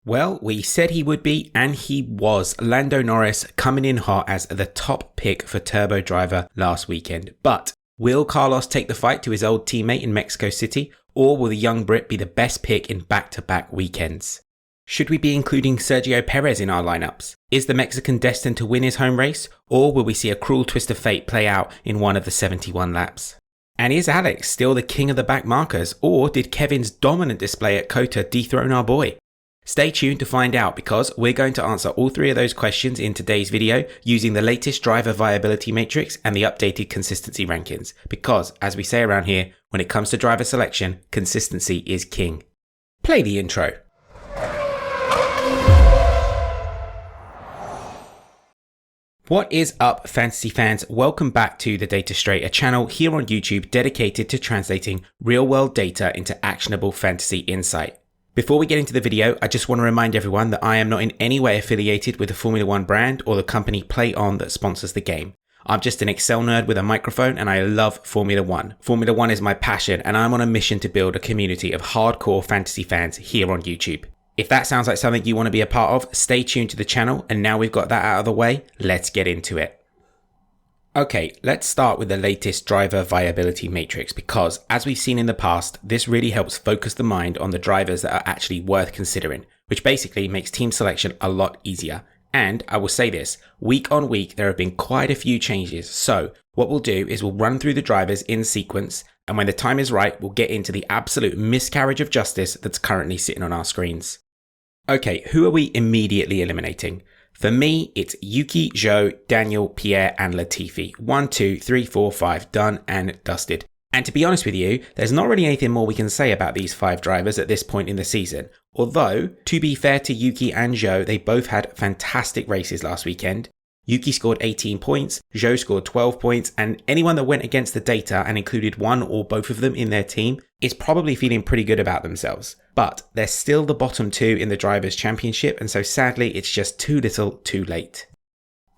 Well, we said he would be, and he was. Lando Norris coming in hot as the top pick for Turbo Driver last weekend. But will Carlos take the fight to his old teammate in Mexico City, or will the young Brit be the best pick in back-to-back weekends? Should we be including Sergio Perez in our lineups? Is the Mexican destined to win his home race, or will we see a cruel twist of fate play out in one of the 71 laps? And is Alex still the king of the back markers, or did Kevin's dominant display at COTA dethrone our boy? Stay tuned to find out, because we're going to answer all three of those questions in today's video using the latest driver viability matrix and the updated consistency rankings. Because, as we say around here, when it comes to driver selection, consistency is king. Play the intro. What is up, fantasy fans? Welcome back to the Data Straight, a channel here on YouTube dedicated to translating real-world data into actionable fantasy insight. Before we get into the video, I just want to remind everyone that I am not in any way affiliated with the Formula One brand or the company Play On that sponsors the game. I'm just an Excel nerd with a microphone and I love Formula One. Formula One is my passion and I'm on a mission to build a community of hardcore fantasy fans here on YouTube. If that sounds like something you want to be a part of, stay tuned to the channel, and now we've got that out of the way, let's get into it. Okay, let's start with the latest driver viability matrix because, as we've seen in the past, this really helps focus the mind on the drivers that are actually worth considering, which basically makes team selection a lot easier. And I will say this, week on week there have been quite a few changes, so what we'll do is we'll run through the drivers in sequence, and when the time is right, we'll get into the absolute miscarriage of justice that's currently sitting on our screens. Okay, who are we immediately eliminating? For me, it's Yuki, Zhou, Daniel, Pierre, and Latifi. 1, 2, 3, 4, 5, done and dusted. And to be honest with you, there's not really anything more we can say about these 5 drivers at this point in the season. Although, to be fair to Yuki and Zhou, they both had fantastic races last weekend. Yuki scored 18 points, Zhou scored 12 points, and anyone that went against the data and included one or both of them in their team is probably feeling pretty good about themselves. But they're still the bottom 2 in the Drivers' Championship, and so sadly it's just too little too late.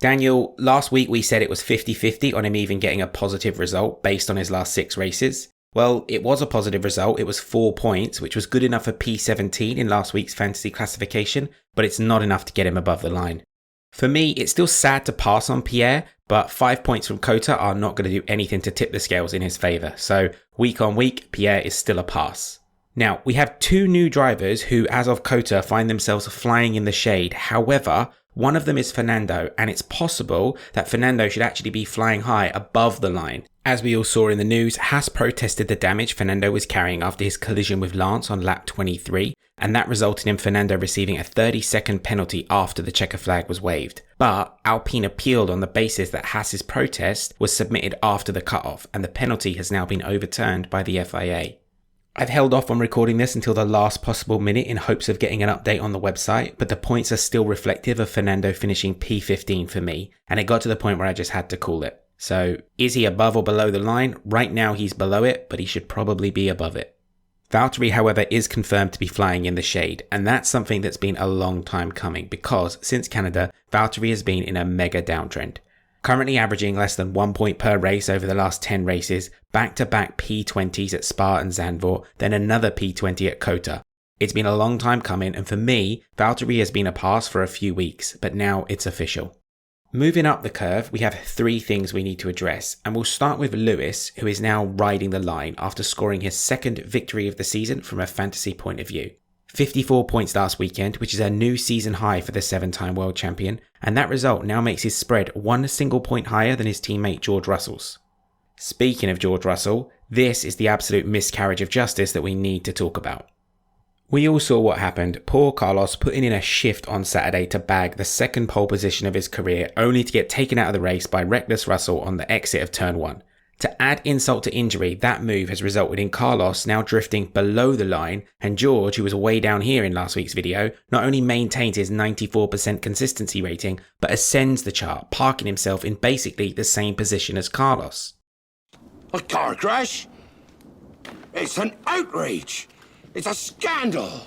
Daniel, last week we said it was 50-50 on him even getting a positive result based on his last 6 races. Well, it was a positive result, it was 4 points, which was good enough for P17 in last week's fantasy classification, but it's not enough to get him above the line. For me, it's still sad to pass on Pierre, but 5 points from COTA are not going to do anything to tip the scales in his favour, so week on week, Pierre is still a pass. Now, we have 2 new drivers who, as of COTA, find themselves flying in the shade. However, one of them is Fernando, and it's possible that Fernando should actually be flying high above the line. As we all saw in the news, Haas protested the damage Fernando was carrying after his collision with Lance on lap 23, and that resulted in Fernando receiving a 30-second penalty after the checker flag was waved. But Alpine appealed on the basis that Haas's protest was submitted after the cutoff, and the penalty has now been overturned by the FIA. I've held off on recording this until the last possible minute in hopes of getting an update on the website, but the points are still reflective of Fernando finishing P15 for me, and it got to the point where I just had to call it. So, is he above or below the line? Right now he's below it, but he should probably be above it. Valtteri, however, is confirmed to be flying in the shade, and that's something that's been a long time coming because, since Canada, Valtteri has been in a mega downtrend. Currently averaging less than 1 point per race over the last 10 races, back-to-back P20s at Spa and Zandvoort, then another P20 at COTA. It's been a long time coming, and for me, Valtteri has been a pass for a few weeks, but now it's official. Moving up the curve, we have 3 things we need to address, and we'll start with Lewis, who is now riding the line after scoring his 2nd victory of the season from a fantasy point of view. 54 points last weekend, which is a new season high for the 7-time world champion, and that result now makes his spread 1 single point higher than his teammate George Russell's. Speaking of George Russell, this is the absolute miscarriage of justice that we need to talk about. We all saw what happened, poor Carlos putting in a shift on Saturday to bag the 2nd pole position of his career only to get taken out of the race by reckless Russell on the exit of turn 1. To add insult to injury, that move has resulted in Carlos now drifting below the line, and George, who was way down here in last week's video, not only maintains his 94% consistency rating, but ascends the chart, parking himself in basically the same position as Carlos. A car crash? It's an outrage! It's a scandal!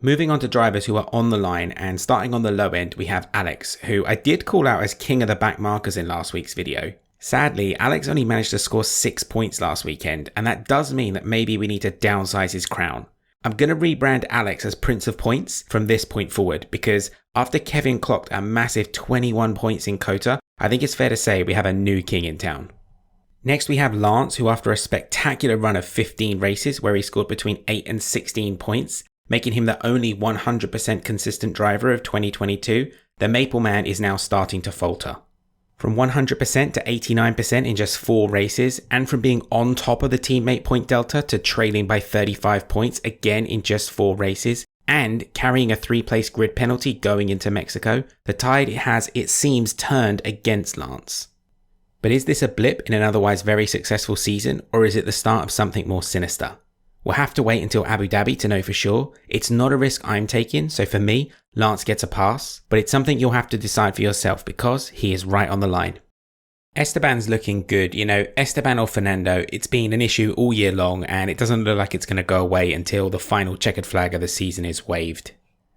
Moving on to drivers who are on the line, and starting on the low end, we have Alex, who I did call out as king of the back markers in last week's video. Sadly, Alex only managed to score 6 points last weekend, and that does mean that maybe we need to downsize his crown. I'm going to rebrand Alex as Prince of Points from this point forward, because after Kevin clocked a massive 21 points in Kota, I think it's fair to say we have a new king in town. Next we have Lance, who after a spectacular run of 15 races where he scored between 8 and 16 points, making him the only 100% consistent driver of 2022, the Maple Man is now starting to falter. From 100% to 89% in just 4 races, and from being on top of the teammate point delta to trailing by 35 points again in just 4 races, and carrying a 3-place grid penalty going into Mexico, the tide has, it seems, turned against Lance. But is this a blip in an otherwise very successful season, or is it the start of something more sinister? We'll have to wait until Abu Dhabi to know for sure. It's not a risk I'm taking, so for me, Lance gets a pass, but it's something you'll have to decide for yourself because he is right on the line. Esteban's looking good. Esteban or Fernando, it's been an issue all year long and it doesn't look like it's going to go away until the final checkered flag of the season is waved.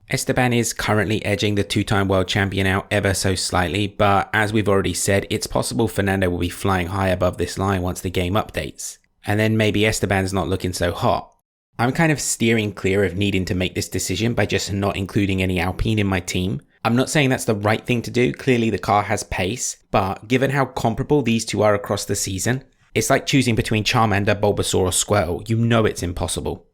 Esteban is currently edging the 2-time world champion out ever so slightly, but as we've already said, it's possible Fernando will be flying high above this line once the game updates. And then maybe Esteban's not looking so hot. I'm kind of steering clear of needing to make this decision by just not including any Alpine in my team. I'm not saying that's the right thing to do, clearly the car has pace, but given how comparable these two are across the season, it's like choosing between Charmander, Bulbasaur or Squirtle. You know it's impossible.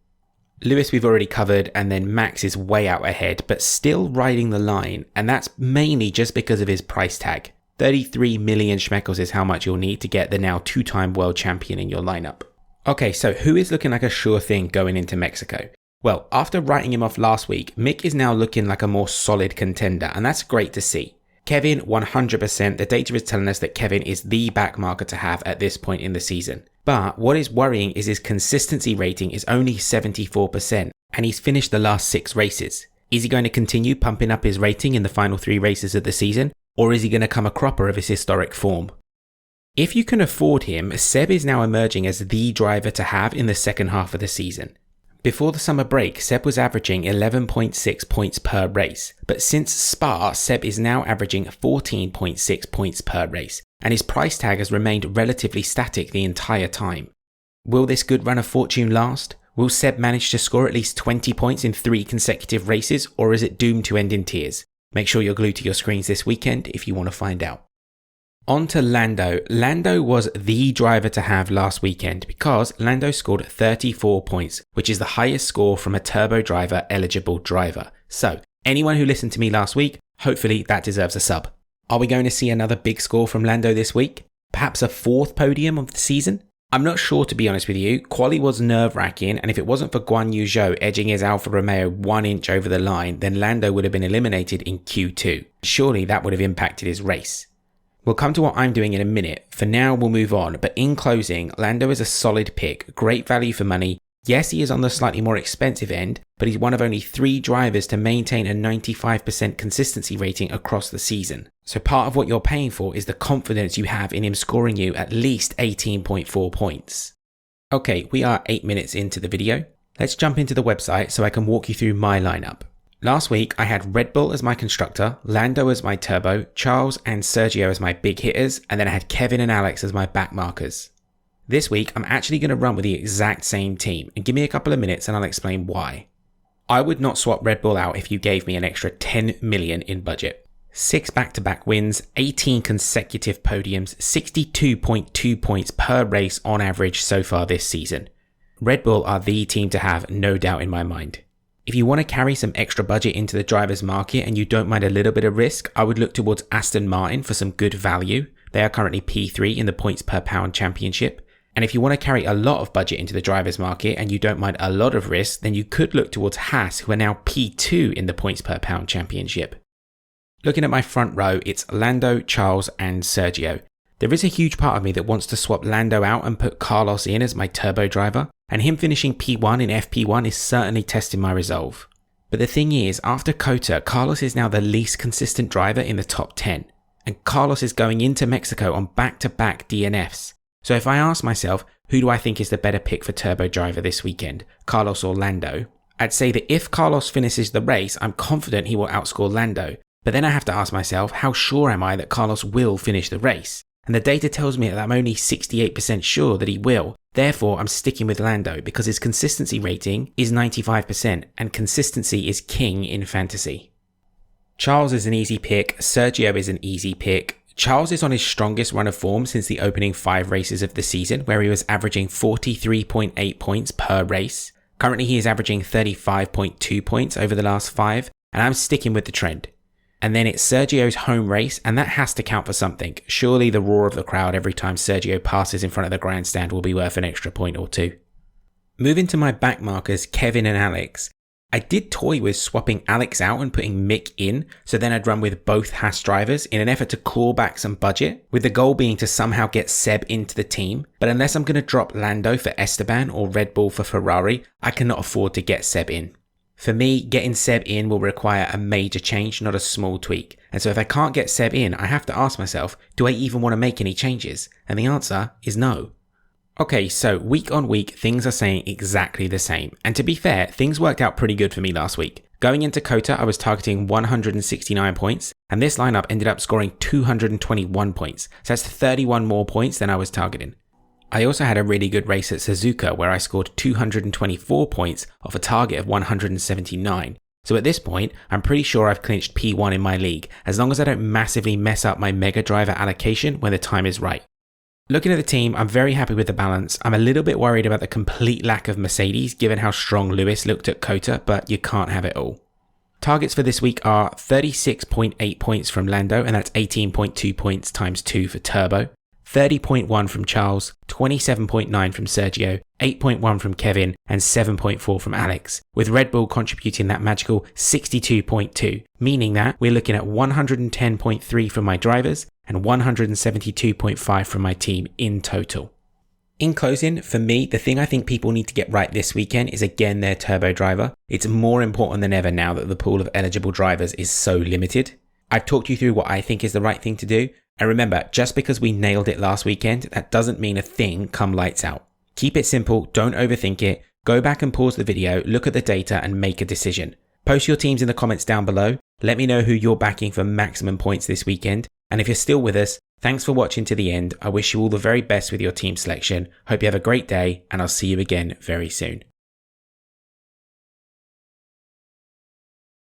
Lewis we've already covered, and then Max is way out ahead, but still riding the line, and that's mainly just because of his price tag. 33 million schmeckles is how much you'll need to get the now 2-time world champion in your lineup. Okay, so who is looking like a sure thing going into Mexico? Well, after writing him off last week, Mick is now looking like a more solid contender, and that's great to see. Kevin, 100%, the data is telling us that Kevin is the backmarker to have at this point in the season. But what is worrying is his consistency rating is only 74%, and he's finished the last 6 races. Is he going to continue pumping up his rating in the final 3 races of the season, or is he going to come a cropper of his historic form? If you can afford him, Seb is now emerging as the driver to have in the second half of the season. Before the summer break, Seb was averaging 11.6 points per race, but since Spa, Seb is now averaging 14.6 points per race, and his price tag has remained relatively static the entire time. Will this good run of fortune last? Will Seb manage to score at least 20 points in 3 consecutive races, or is it doomed to end in tears? Make sure you're glued to your screens this weekend if you want to find out. On to Lando. Lando was the driver to have last weekend because Lando scored 34 points, which is the highest score from a turbo driver eligible driver. So anyone who listened to me last week, hopefully that deserves a sub. Are we going to see another big score from Lando this week? Perhaps a 4th podium of the season? I'm not sure, to be honest with you. Quali was nerve-wracking, and if it wasn't for Guan Yu Zhou edging his Alfa Romeo 1 inch over the line, then Lando would have been eliminated in Q2. Surely that would have impacted his race. We'll come to what I'm doing in a minute. For now, we'll move on. But in closing, Lando is a solid pick. Great value for money. Yes, he is on the slightly more expensive end, but he's one of only 3 drivers to maintain a 95% consistency rating across the season. So part of what you're paying for is the confidence you have in him scoring you at least 18.4 points. Okay, we are 8 minutes into the video. Let's jump into the website so I can walk you through my lineup. Last week, I had Red Bull as my constructor, Lando as my turbo, Charles and Sergio as my big hitters, and then I had Kevin and Alex as my back markers. This week, I'm actually going to run with the exact same team, and give me a couple of minutes and I'll explain why. I would not swap Red Bull out if you gave me an extra 10 million in budget. 6 back-to-back wins, 18 consecutive podiums, 62.2 points per race on average so far this season. Red Bull are the team to have, no doubt in my mind. If you want to carry some extra budget into the driver's market and you don't mind a little bit of risk, I would look towards Aston Martin for some good value. They are currently P3 in the points per pound championship. And if you want to carry a lot of budget into the driver's market and you don't mind a lot of risk, then you could look towards Haas, who are now P2 in the points per pound championship. Looking at my front row, it's Lando, Charles and Sergio. There is a huge part of me that wants to swap Lando out and put Carlos in as my turbo driver, and him finishing P1 in FP1 is certainly testing my resolve. But the thing is, after Kota, Carlos is now the least consistent driver in the top 10, and Carlos is going into Mexico on back-to-back DNFs. So if I ask myself, who do I think is the better pick for turbo driver this weekend, Carlos or Lando? I'd say that if Carlos finishes the race, I'm confident he will outscore Lando, but then I have to ask myself, how sure am I that Carlos will finish the race? and the data tells me that I'm only 68% sure that he will. Therefore, I'm sticking with Lando because his consistency rating is 95%, and consistency is king in fantasy. Charles is an easy pick, Sergio is an easy pick. Charles is on his strongest run of form since the opening 5 races of the season, where he was averaging 43.8 points per race. Currently he is averaging 35.2 points over the last 5, and I'm sticking with the trend. And then it's Sergio's home race, and that has to count for something. Surely the roar of the crowd every time Sergio passes in front of the grandstand will be worth an extra point or 2. Moving to my back markers, Kevin and Alex. I did toy with swapping Alex out and putting Mick in, so then I'd run with both Haas drivers in an effort to claw back some budget, with the goal being to somehow get Seb into the team. But unless I'm going to drop Lando for Esteban or Red Bull for Ferrari, I cannot afford to get Seb in. For me, getting Seb in will require a major change, not a small tweak. And so if I can't get Seb in, I have to ask myself, do I even want to make any changes? And the answer is no. Okay, so week on week, things are saying exactly the same. And to be fair, things worked out pretty good for me last week. Going into Kota, I was targeting 169 points, and this lineup ended up scoring 221 points. So that's 31 more points than I was targeting. I also had a really good race at Suzuka where I scored 224 points off a target of 179. So at this point, I'm pretty sure I've clinched P1 in my league, as long as I don't massively mess up my Mega Driver allocation when the time is right. Looking at the team, I'm very happy with the balance. I'm a little bit worried about the complete lack of Mercedes given how strong Lewis looked at Kota, but you can't have it all. Targets for this week are 36.8 points from Lando, and that's 18.2 points times 2 for Turbo. 30.1 from Charles, 27.9 from Sergio, 8.1 from Kevin, and 7.4 from Alex, with Red Bull contributing that magical 62.2, meaning that we're looking at 110.3 from my drivers and 172.5 from my team in total. In closing, for me, the thing I think people need to get right this weekend is again their turbo driver. It's more important than ever now that the pool of eligible drivers is so limited. I've talked you through what I think is the right thing to do. And remember, just because we nailed it last weekend, that doesn't mean a thing come lights out. Keep it simple, don't overthink it. Go back and pause the video, look at the data and make a decision. Post your teams in the comments down below. Let me know who you're backing for maximum points this weekend. And if you're still with us, thanks for watching to the end. I wish you all the very best with your team selection. Hope you have a great day, and I'll see you again very soon.